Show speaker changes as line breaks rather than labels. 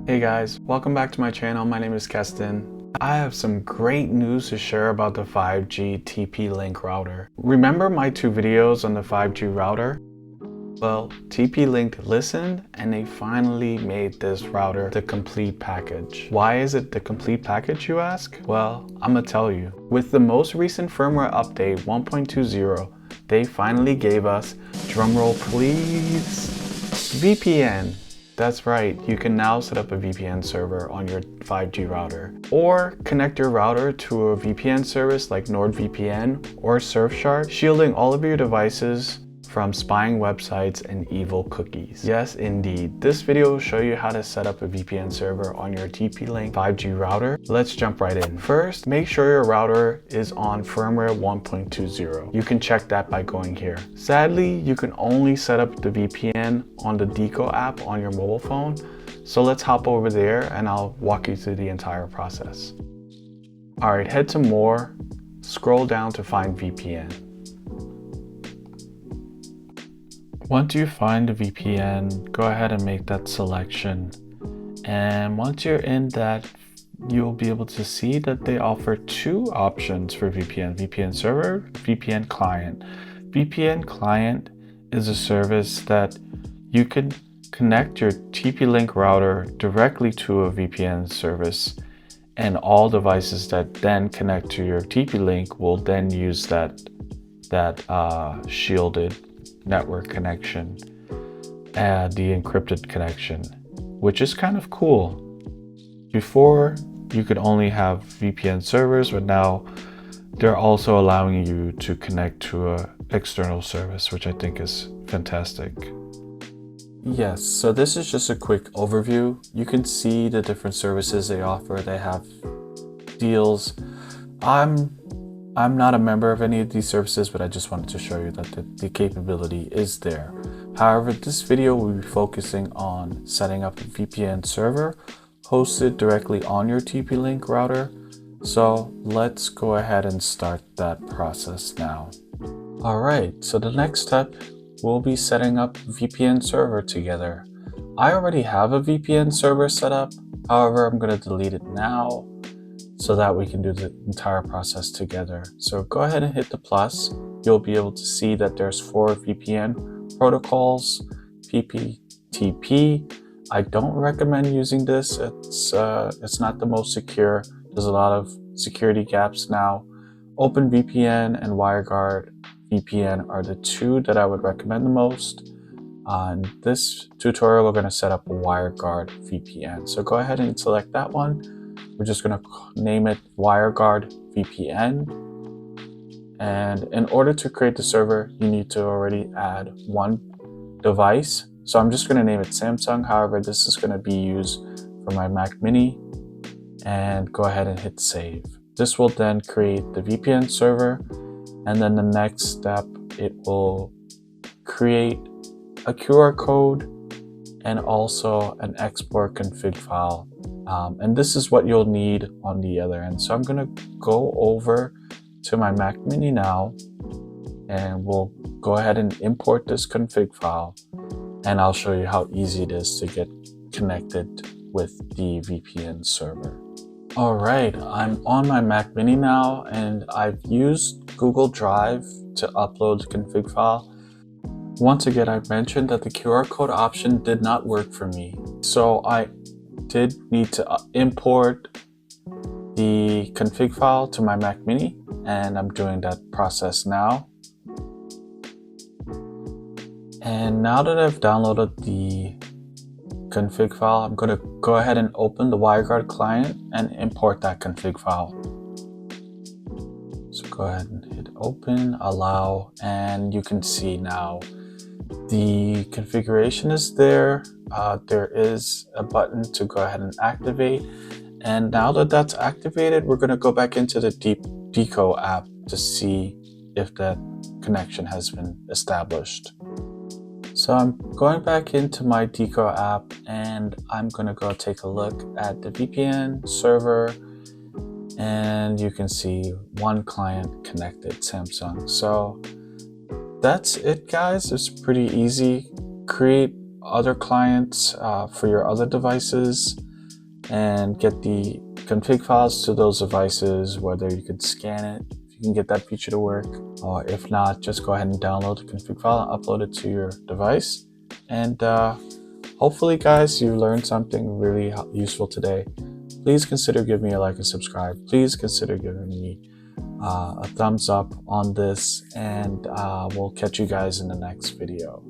Hey guys, welcome back to my channel. My name is Keston. I have some great news to share about the 5G TP-Link router. Remember my two videos on the 5G router? Well, TP-Link listened and they finally made this router the complete package. Why is it the complete package, you ask? Well, I'm gonna tell you. With the most recent firmware update 1.20, they finally gave us, drumroll please, VPN. That's right, you can now set up a VPN server on your 5G router. Or connect your router to a VPN service like NordVPN or Surfshark, shielding all of your devices from spying websites and evil cookies. Yes, indeed. This video will show you how to set up a VPN server on your TP-Link 5G router. Let's jump right in. First, make sure your router is on firmware 1.20. You can check that by going here. Sadly, you can only set up the VPN on the Deco app on your mobile phone. So let's hop over there and I'll walk you through the entire process. All right, head to More, scroll down to find VPN. Once you find a VPN, go ahead and make that selection. And once you're in that, you'll be able to see that they offer two options for VPN: VPN server, VPN client. VPN client is a service that you can connect your TP-Link router directly to a VPN service, and all devices that then connect to your TP-Link will then use that shielded network connection, the encrypted connection, which is kind of cool. Before, you could only have VPN servers, but now they're also allowing you to connect to an external service, which I think is fantastic. Yes, so this is just a quick overview. You can see the different services they offer. They have deals. I'm not a member of any of these services, but I just wanted to show you that the capability is there. However, this video will be focusing on setting up a VPN server hosted directly on your TP-Link router. So let's go ahead and start that process now. All right, so the next step will be setting up a VPN server together. I already have a VPN server set up. However, I'm going to delete it now so that we can do the entire process together. So go ahead and hit the plus. You'll be able to see that there's 4 VPN protocols, PPTP. I don't recommend using this. It's not the most secure. There's a lot of security gaps now. OpenVPN and WireGuard VPN are the two that I would recommend the most. In this tutorial, we're going to set up a WireGuard VPN. So go ahead and select that one. We're just going to name it WireGuard VPN. And in order to create the server, you need to already add one device. So I'm just going to name it Samsung. However, this is going to be used for my Mac Mini. And go ahead and hit save. This will then create the VPN server. And then the next step, it will create a QR code and also an export config file. And this is what you'll need on the other end. So I'm going to go over to my Mac Mini now, and we'll go ahead and import this config file, and I'll show you how easy it is to get connected with the VPN server. All right, I'm on my Mac Mini now, and I've used Google Drive to upload the config file. Once again, I mentioned that the QR code option did not work for me. So I did need to import the config file to my Mac Mini, and I'm doing that process now. And now that I've downloaded the config file, I'm going to go ahead and open the WireGuard client and import that config file. So go ahead and hit open, allow, and you can see now the configuration is there. There is a button to go ahead and activate. And now that that's activated, we're going to go back into the Deco app to see if that connection has been established. So I'm going back into my Deco app, and I'm going to go take a look at the VPN server, and you can see one client connected, Samsung. So that's it, guys. It's pretty easy. Create other clients for your other devices, and get the config files to those devices, whether you could scan it, if you can get that feature to work, or if not, just go ahead and download the config file and upload it to your device. And hopefully guys, you learned something really useful today. Please consider giving me a like and subscribe. Please consider giving me a thumbs up on this, and we'll catch you guys in the next video.